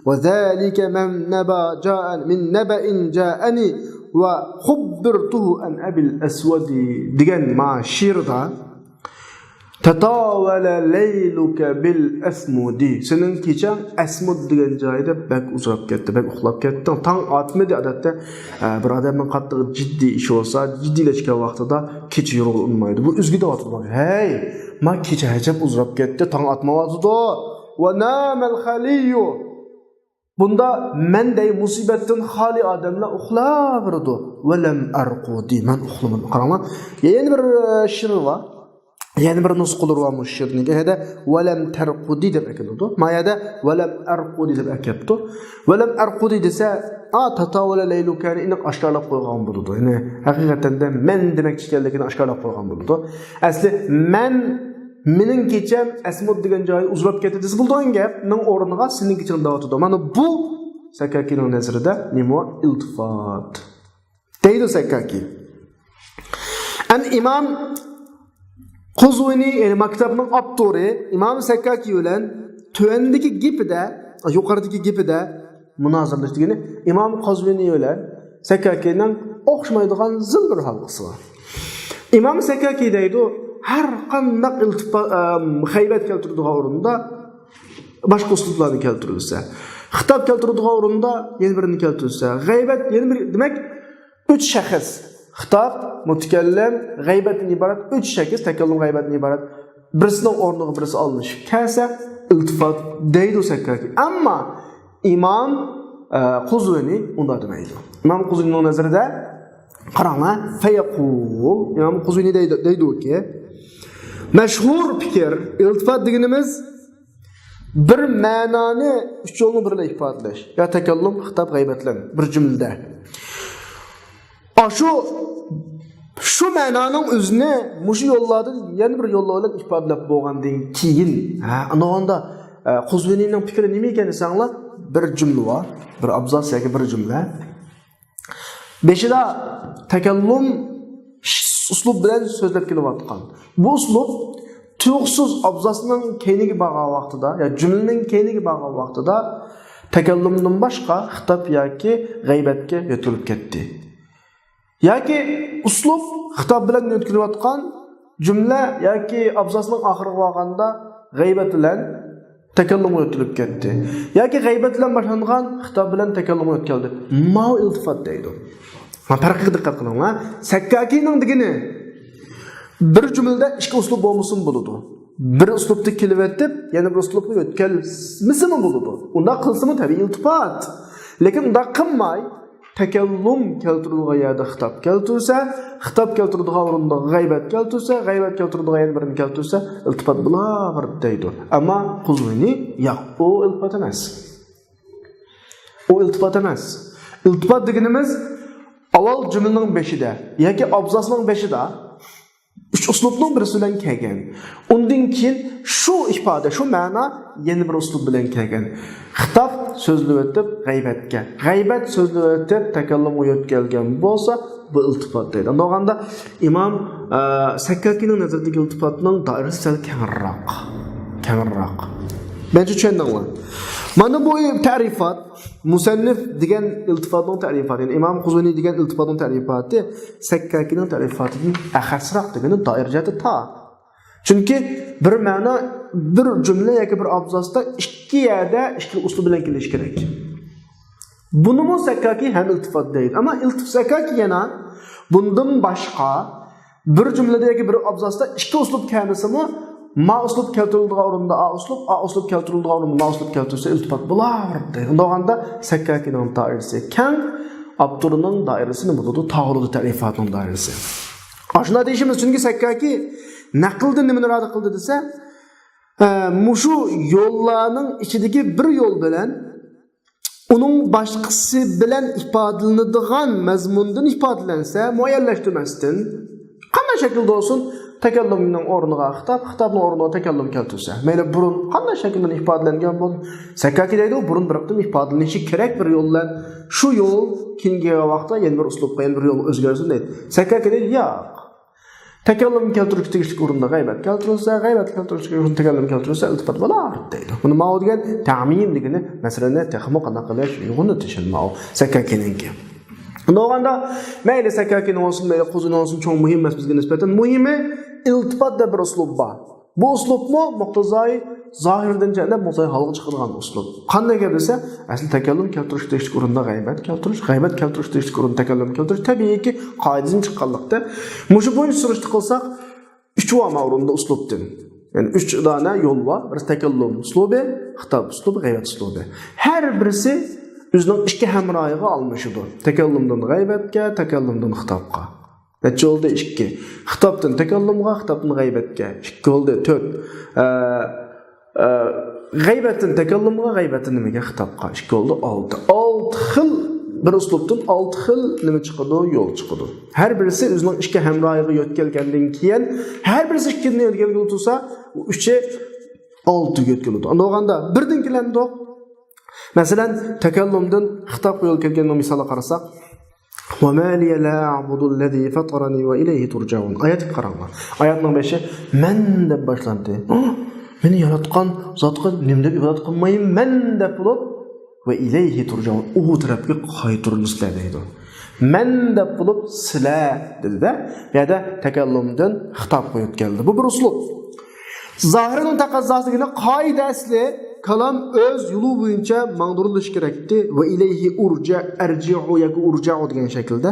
wa dhalika man naba jaa min naba'in jaani wa khubbirtuhu an abil aswadi degan ma she'rda Tatawala layluka bil asmudi. Senin keçen asmud degan joyda bak uzrab ketdi, bak uxlab ketdi. Tang atmadi odatda bir odamning qattiq jiddiy ish bo'lsa, jiddiylashgan vaqtida kecha yo'rg'ilmaydi. Bu o'zgida o'tmaydi. Hey, men kecha hajab uzrab ketdi, tang atmayapti. Va namal khaliyu. Bunda menday musibatdan xoli odamlar uxlaverdi. Va lam arqudi. Men uxlamadim. Qaranglar, yana bir shir var. Yani bir nusqulur var müşşirnige hada velam tarqudi deb akildi. Mayada velam arqudi deb akapti. Velam arqudi desa tatawala laylukani iniq aşkarlab qo'ygan bo'ladi. Yani haqiqatan da men demek ekanligini aşkarlab qo'ygan bo'ladi. Asli mening kecham asmud degan joyi uzrab ketdi desa bo'lgan gap, men o'rniga sening kecham davotida. Mana bu Sakkakining nazarida nima iltifot. Deydi Sakkaki. An imom Quzvini yani maktabning avtori İmam Sakkaki bilan tövendeki gapida, yuqoridagi gapida munozirlashdigini İmam Quzvini bilan Sakkakining o'xshamaydigan zil bir halqasi bor. İmam Sakkaki deydi, har qanday iltifot g'aybat keltiradigan o'rinda boshqa uslublarni keltirilsa, xitob keltiradigan o'rinda yana birini keltirilsa, g'aybat yana bir demak 3 shaxs Xitob, mutakallim, g'aybatdan iborat 3 shakl, takallum g'aybatdan iborat. Birisining o'rniga birisi olinish. Kelsa iltifot deydi Sakkaki. Ammo imom Quzvini unda demaydi. Imom Quzvinining nazarida qaranglar, fayaqul. Imom Quzvini deydi-ki, mashhur fikr, iltifot deganimiz bir ma'noni 3 yo'lni birga ifodalash. Ya takallum, xitob, g'aybatlan bir jumlada. Şu ma'noning o'zini mushu yo'llardan yana bir yo'llar bilan ifodalab bo'lgandan keyin, ana onda Quzvinining fikri nima ekan desanglar, bir jumla bor, bir abzas yoki bir jumla. Beshida takallum uslub bilan so'zlab kelayotgan. Bu uslub tuyg'usiz abzasning keyingi bo'lgan vaqtida, ya jumlaning keyingi bo'lgan vaqtida takallumdan boshqa xitob yoki g'aybatga yo'tilib ketdi. Yoki uslub xitob bilan o'tkilayotgan jumla yoki abzasning oxiriga bo'lganda g'aybat bilan takallum o'tilib ketdi. Yoki g'aybat bilan boshlangan xitob bilan takallum o'tkazdi. Ma'u iltifot deydi. Ha, farqiga diqqat qiling. Sakkakining degani bir jumlada ikki uslub bo'lmasin bo'ladi. Bir uslubda kelib o'tib, yana bir uslubga o'tkazmasimi bo'ladi. Unda qilsimi tabiiy iltifot. Lekin unda qilmay takallum keltirilgan yerda xitob keltirsa, xitob keltirilgan o'rinda g'aybat keltirsa, g'aybat keltirilgan yana birini keltirsa, iltifot bo'lar deydi. Ammo Quzvini yo'q, u iltifot emas. U iltifot emas. Iltifot deganimiz avval jumlaning beshida yoki abzasning beshida uch uslubning birisi bilan kelgan. Undan keyin shu ifoda, shu ma'no yana bir uslub bilan kelgan. Xitob so'zlab o'tib g'aybatga, g'aybat so'zlab o'tib takallumga o'tkazilgan bo'lsa, bu iltifot deydi. Undaganda imom Sakkakining nazaridagi iltifotning doirasi sal kengroq. Bence tushundinglar. Mana bu ta'rifot musannif degan iltifotning ta'rifoti, ya'ni imom Quzvini degan iltifotning ta'rifoti Sakkakining ta'rifotidan axasroq degani doirajati ta. Chunki bir ma'no bir jumla yoki bir abzasda ikki yerda ikki uslub bilan kelish kerak. Buni Sakkaki ham iltifot deydi. Ammo Sakkaki yana bundan boshqa bir jumlada yoki bir abzasda ikki uslub kelsa-mi, ma uslub keltirilgan o'rinda a uslub keltirilgan o'rinda ma uslub keltirsa iltifot bo'lar deydi. Undaganda Sakkakining doirasi keng, Abdurning doirasi nima bo'ladi? Tog'ridi ta'rifotining doirasi. Ashuna deyishimiz chunki Sakkaki naqldan nima murod qildi desa, mushu yo'llarning ichidagi bir yo'l bilan uning boshqasi bilan ifodalanadigan mazmundan ifodalansa, muayyanlashtirmasdan qanday shaklda bo'lsin, takallumning o'rniga xitob, xitobning o'rniga takallum keltirsa, mayli burun qanday shaklda ifodalangan bo'lsin, Sakkaki deydi, burun bir qism ifodalanishi kerak bir yo'ldan, shu yo'l keyingi vaqtda yana bir uslubga, yana bir yo'l o'zgarsin deydi. Sakkaki deydi, yo'q. Takallum keltirishga tegishli o'rinda g'aybat keltirilsa, g'aybat keltirishga o'rinda takallum keltirilsa, iltifot bo'lar deydi. Buni ma'no degan ta'min degani masalani texmo qanaqa qilish yo'g'ini tushunmao Sakkakiningki. Undaganda mayli Sakkakining olsin, mayli Quzvini olsin, cho'ng muhim emas bizga nisbatan. Muhimi iltifotda bir uslub bor. Bu uslubmu muqtazai zahirdan janda muqtazai halga chiqadigan uslub. Qanday desa, asl takallum keltirish deyishlik o'rinda g'aybat keltirish deyishlik o'rinda takallum keltirish tabiiyki qoidadan chiqqanlikda. Mushu bo'yicha surishti qilsak, 3 va ma'runda uslubdan. Yani 3 dana yo'l bor. Bir takallum uslubi, xitob uslubi, g'aybat uslubi. Har birisi o'zining ikki hamrohiga almashidir. Takallumdan g'aybatga, takallumdan xitobga. Necha oldu 2. Xitobdan takallumga, xitobdan g'aybatga. 2 oldu 4. G'aybatdan takallumga, g'aybatdan nimaga, xitobga. 2 oldu 6. 6 xil bir uslubdan 6 xil nima chiqadi, yo'l chiqadi. Har birisi o'zining ikki hamrohiga yo'tkalgandan keyin, har birisi ikkini yo'tkalgan tursa, 3'e 6 yo'tkaladi. Unda birdan keladi. Masalan, takallumdan xitobga yo'tkalganning misolini qarasak, وَمَا لِيَ لَا أَعْبُدُ الَّذِي فَطَرَنِي وَإِلَيْهِ تُرْجَعُونَ. Ayet qaranglar. Ayetning 5'i men deb boshlanadi. Meni yaratgan zotga nim deb ibodat qilmayman, men deb bo'lib va ilayhi turjaun. U tarafga qaytirilisizlar deydi. Men deb bo'lib sizlar dedi-da. Bu yerda takallumdan xitob qo'yib keldi. Bu bir uslub. Zohirining taqozosigini qoida asli kalam öz yolu boyunca mağduruluş gerekti ve ileyhi erci'u yoki urca'u degan shaklda.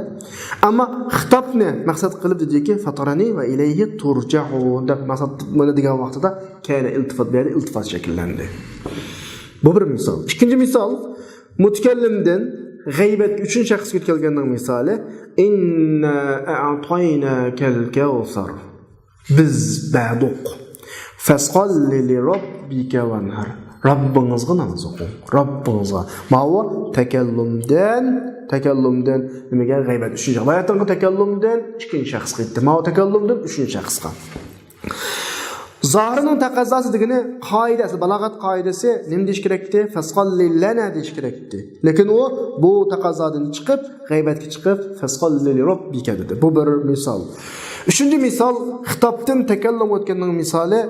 Ama xitob ne maqsad qilib dediki fatarani ve ileyhi turca'u deb maqsad degan vaqtida kana iltifot berdi, iltifot shakllandi. Bu bir misol. İkinci misol mutakallimdan g'aybat 3 shaxsga kelganning misoli inna a'taynakal kawsar. Biz ba'duq fasqalli li robbika wanhar. Rabbingizga namoz o'qing. Rabbingizga. Ma'vo takallumdan nimaga g'aybat 3 shaxs. Bayatdan takallumdan 2 shaxsga ketdi. Ma'vo takallumdan 3 shaxsga. Zahirining taqozosi degani qoidasi, balog'at qoidasi nima deyish kerakdi? Fasqalli lana deyish kerakdi. Lekin u bu taqozodan chiqib, g'aybatga chiqib, fasqalli li robbika dedi. Bu bir misol. Üçüncü misal, xitobdan takallum o'tganning misoli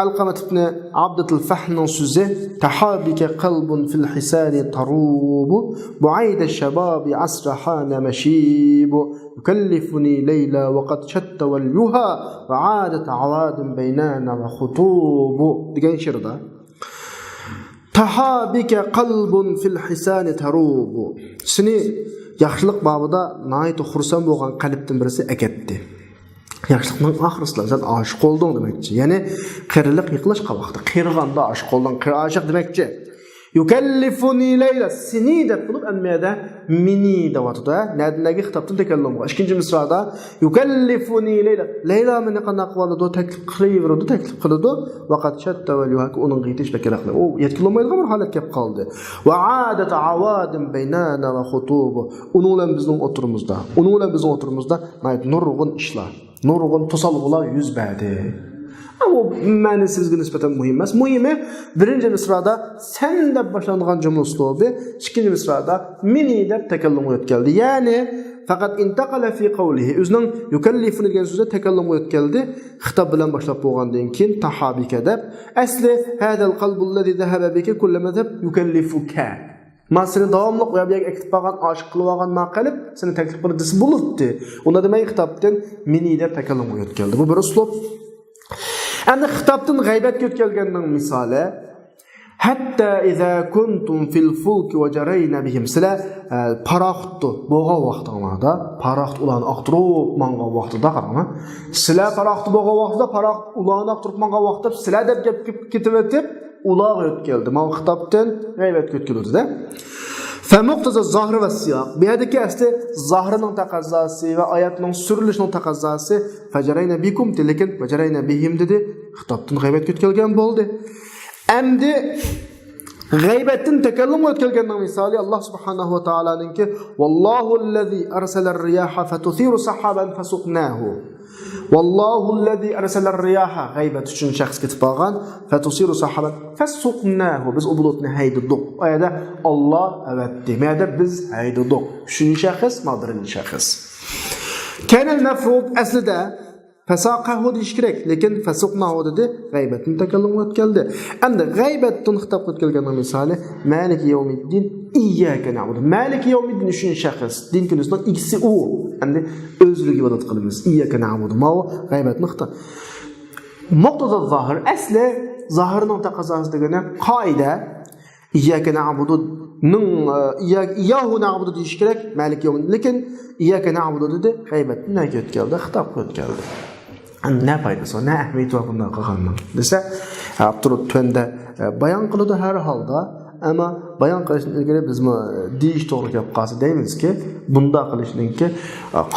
Alqamat ibn Abdul Fahnning so'zi tahabika qalbun fil hisani tarubu bu'ayda shababi asrahana mashibu yukallifuni layla wa qad shatta wal yuha wa 'adat 'awadin baynana wa khutubu degan she'rda tahabika qalbun fil hisani tarubu seni yaxshilik babida nayt xursand bo'lgan qalbdan birisi aketdi. Yaxshilikning oxirida sen oshiq olding demakchi. Ya'ni qirilik yiqilishqa vaqti, qirg'anda oshiq olding, oshiq demakchi. Yukallifuni layla seni deb bo'lib ammada mini deyotdi. Nadagi xitobdan takallumga. Ikkinchi misroda yukallifuni layla. Layla meni qanday qiladi? Taklif qilaveradi, taklif qiladi. Vaqat shatta va yuhak uning qiytish kerakli. U yetkilolmaydigan bir holat kelib qoldi. Va 'adat 'awadin baynana va khutub. Uning bilan bizning o'tirimizda nurg'un ishlar, nurg'un to'salg'ular yuz berdi. Ama ma'ni sizga nisbatan muhim emas. Muhimi birinchi misrada sen deb boshlangan jumla uslubi, ikkinchi misrada meni deb takallum o'tkaldi. Ya'ni faqat intaqala fi qawlihi o'zining yukallifuni degan so'zda takallum o'tkaldi. Xitob bilan boshlab bo'lgandan keyin tahabika deb asli hadal qalbu allazi zahaba bika kullama deb yukallifuka. Masini davomli qo'yib aktiv qilgan, oshiq qilib olgan maqalib seni taklif qildi bo'libdi. Unda demak xitobdan meni deb takallum o'tkaldi. Bu bir uslub. Endi xitobdan g'aybatga o'tkalganning misoli hatta iza kuntum fil fulki wa jarayna bihim sizlar paraxtni bo'lgan vaqtinglarda paraxt ularni oqtirib mangan vaqtida qarama sizlar paraxtni bo'lgan vaqtida paraxt ularni oqtirib mangan vaqtda sizlar deb gap ketib o'tib ular o'tkaldi. Mana xitobdan g'aybatga o'tkazildi-da. Famuqtaza zahir va siyaq. Bu yerdagi asli zahirining taqozosi va oyatning surilishining taqozosi fajarayna bikum lekin fajarayna bihim dedi. Xitobdan g'aybatga o'tkazilgan bo'ldi. Endi g'aybatdan takallum o'tkazilganning misoli Alloh subhanahu va taolaninki vallohu allazi arsala ar-riyaha fatuthiru sahaban fasuqnahu. Vallohu allazi arsala ar-riyaha g'aybat uchun shaxs ketib qolgan fatusiru sahaban fasuqnahu biz u bulutni haydadik. Oyada Alloh avatdi. Ma'da biz haydadik. Uchinchi shaxs birinchi shaxs. Kana al-mafrud aslida fasaqahu deyish kerak, lekin fasuqnahu dedi, g'aybatni takallum o'tkazdi. Endi g'aybatdan xitob o'tkazganning misoli Maliki yawmiddin iyyaka na'budu. Maliki yawmiddin uchinchi shaxs, din kunisining ikkisi u. Endi o'zligi ibodat qilamiz. Iyyaka na'budu. Ma g'aybatni xitob. muqtada zahir asli zahirning taqozosi degani qoida iyyaka na'buduning iyyahu na'budu deyish kerak malik yo'q lekin iyyaka na'budu dedi g'aybat nega o'tkaldi xitob o'tkaldi ne foydasi ne ahamiyati var bundan qilganning desa Abdurrahman Twende bayon qiladi har holda ama bayon qilishdan ilgari biz deyish to'g'ri gap qolsa deymizki bunda qilishninki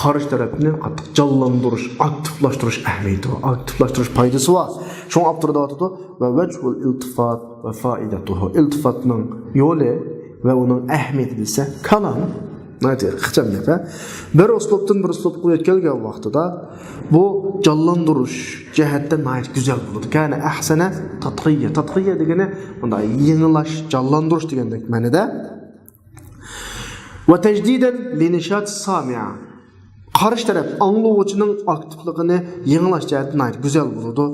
qarshi tarafni qattiq jonlantirish aktivlashtirish ahamiyati bor aktivlashtirish foydasi bor shuni Abdurrahman aytadi va vajhul iltifat va foidatuhu iltifatning yo'li ve onun ahamiyati desa kalam neydi xıçam gap bir uslubdan bir uslubga o'tgan vaqtida bu jonlantirish jihatdan nayt güzel bo'ladi kana ahsana tatqiya degani bunday yengilash jonlantirish degandek ma'noda va tajdidan li nishat sami'a qarshi taraf anglovchining aktivligini yengilash jihatdan nayt güzel bo'ladi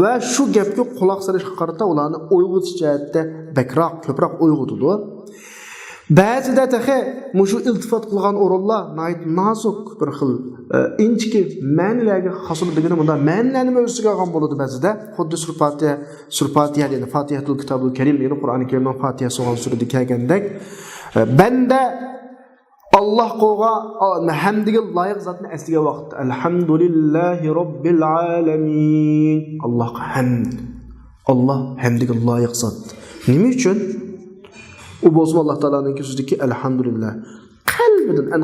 va shu gapga quloq solishga qarata ularni uyg'otish jihatda bakroq ko'proq uyg'otadi. Ba'zida taxe mushu iltifot qilgan o'rinlar nayt nazuk bir xil inchki ma'nilarga hosil degani bunda ma'nilarni o'ziga olgan bo'ladi ba'zida xuddi Fatiha ya'ni Fatihatul Kitobul Karim ya'ni Qur'oni Karimning Fatiha so'g'an surada kelgandek banda Allah qo'ygan hamdiga loyiq zotni asliga vaqt alhamdulillahi robbil alamin Allohga hamd Allah hamdiga loyiq zot nima uchun u bo'lsa Alloh taolaning so'zidagi alhamdulillah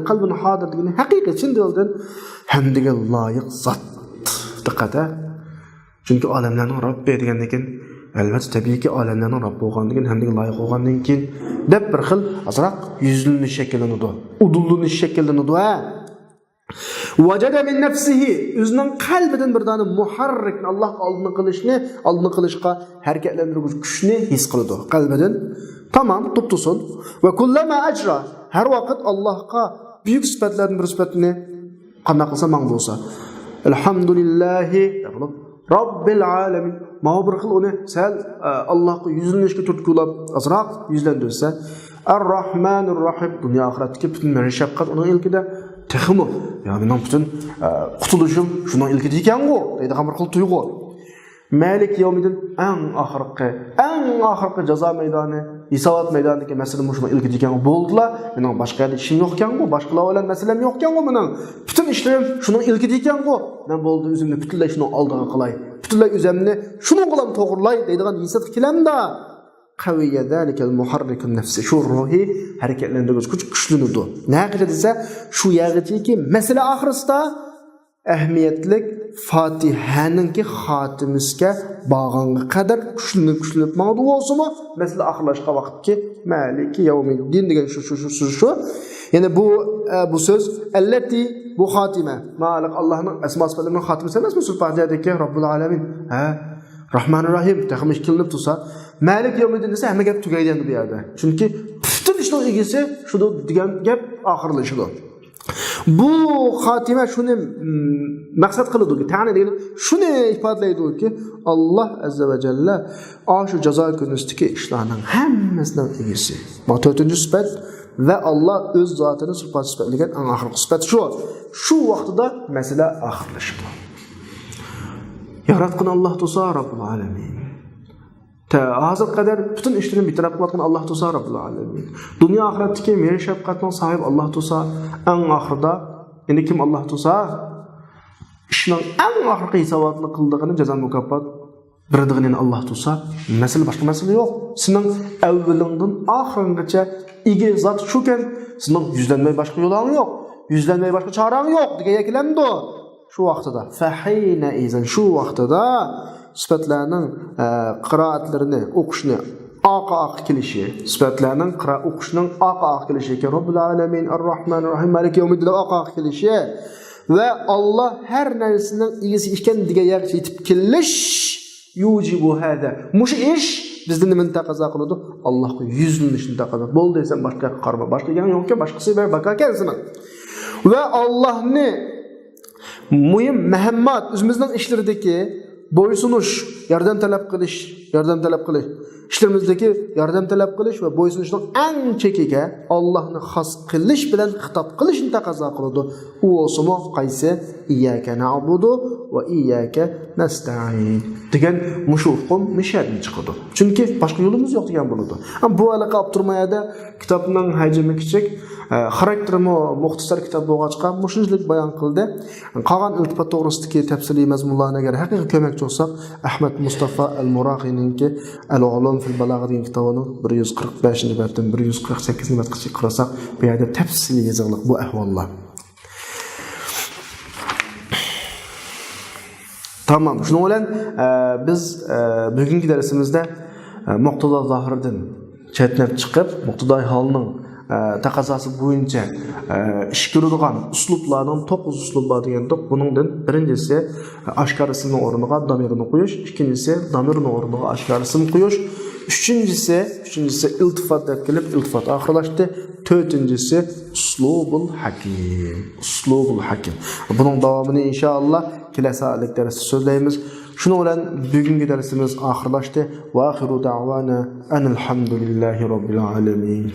qalbin hadir degani haqiqiy chin dildan hamdiga loyiq zot diqqata chunki olamlarning robbi degandan keyin albatta tabiiyki olamlarning robbi bo'lgandan hamdiga loyiq bo'lgandan keyin deb bir xil azroq yuzlanish shakllanadi udulunish shakllanadi vajada min nafsihi o'zining qalbidan bir dona muharrikni Allohga oldin qilishga harakatlantiruvchi kuchni his qiladi qalbidan tamam tuttusun ve kullama ajra her vakit Allah'a büyük sıfatlardan bir sıfatını qanday qilsa mang bo'lsa elhamdülillahi robbil alamin ma bir xil uni sal Allohga yuzlanishga turtkulab azroq yuzlandirsa ar-rahmanir rahim dunyo oxiratdagi butun shafqat uning ilkida texmi ya mening butun qutulishim shuning ilkida ekan-ku deydigan bir xil tuyg'u Malik yevmidin eng oxirgi jazo maydoni hisobot maydonidagi masala mushuma ilk degan bo'ldilar. Mening boshqa ishim yo'q ekan-ku, boshqalar bilan masalam yo'q ekan-ku mening. Butun ishlarim shuning ilk degan-ku. Men bo'ldi o'zimni butunlay shuni oldiga qilay. Butunlay o'zimni shuni qilam to'g'rilay deydigan hissat kelamda. Qaviyya zalikal muharrikun nafsi shu ruhi harakatlantiruvchi kuch kuchlanadi. Naqida desa shu yag'itiki masala oxirisida ahamiyatlik Fatihaninki xotimizga bağlanğa kadar kuchlanib mağdu olsunmu? Mesela axırlaşqa vaqtki Maliki yevmiddin degan şu. Yani bu söz allati bu xotime. Malik Allah'ın asma sıfatlarının xotimasi emasmi? Fatihadagi Robbil alamin. Rahmanir Rahim taxmish qilinib tursa, Malik yevmiddin desa hamma gap tugaydi endi bu yerda. Chunki butun ishning egasi shu degan gap oxirlashidi. Bu xotime shuni maqsad qiladi, ta'ni degani shuni ifodalaydi-ki, Alloh azza va jalla shu jazo kunidagi ishlarning hammasidan egasi. Bu 4-sifat va Alloh o'z zotini sifatlagan eng oxirgi sifat shu. Shu vaqtida masala oxirlashadi. Yaratgan Alloh to'sa Robbil alamin. Hozir qadar butun ishlarni bitirib qo'ygan Alloh to'sa Robbil alamin. Dunyo oxiratdagi mehr shafqatning sohibi Alloh to'sa eng oxirida endi kim Alloh to'sa ishning eng oxirgi hisobotni qildig'ini jazo mukofot birdig'ini Alloh to'sa masala boshqa masala yo'q. Sening avvalingdan oxiringacha ega zot shukan, sening yuzlanmay boshqa yo'ling yo'q, yuzlanmay boshqa chorang yo'q degan yaklamdi. Shu vaqtida fahina izan shu vaqtida sifatlarning qiroatlarini o'qishni oq kelishi, sifatlarning o'qishning oq kelishi, Robbil alamin, ar-Rahmanir Rahim, Malik yevmiddin oq kelishi va Alloh har narsaning egasi ekan degan yaxshi yetib kelish yujibu hada. Mush ish bizning nima taqozo qiladi? Allohga yuzlanishni taqozo. Bo'ldi desam boshqa qarma, boshqa yana yo'qki, boshqasi ber baka kelsin. Va Allohni muhim muhammat o'zimizning ishlaridagi bo'ysunish, yordam talab qilish yordam talab qilish. İşlerimizdeki yordam talab qilish va bo'ysunishning eng chekiga Allohni xos qilish bilan xitob qilishni taqozo qiladi. U o'simo qaysi? Iyyaka na'budu va iyyaka nasta'in degan mushufqum mishadni chiqadi. Chunki boshqa yo'limiz yo'q degan bo'ladi. Bu alaqa olib turmayada kitobning hajmi kichik, xarakteri muxtasar kitob bo'lg'achqa mushunchalik bayon qildi. Qolgan iltifot to'g'risidagi tafsiliy mazmunlarga agar haqiqiy ko'makchi bo'lsak, Ahmad Mustafa al-Muraqiyninki Al-Ulum fil Balagha degan kitobining 145-batdan 148-batgacha qarasak, bu yerda tafsiliy yozilgan bu ahvollar. Tamam, şunun bilan biz bugungi darsimizda muqtado zohirdan chetnab chiqib, muqtado holining taqozosi bo'yicha ish ko'radigan uslublarning 9 uslub bor degandik. Buningdan birinchisi oshkor ismning o'rniga damirni qo'yish, ikkinchisi damirning o'rniga oshkor ism qo'yish, üçüncüsü iltifat deb kelib iltifat oxirlashdi. To'rtinchisi uslubul hakim. Uslubul hakim. Buning davomini inshaalloh kelasi oylik darsda so'zlaymiz. Shuning bilan bugungi darsimiz oxirlashdi. Va axiru da'wana anil hamdulillahi robbil alamin.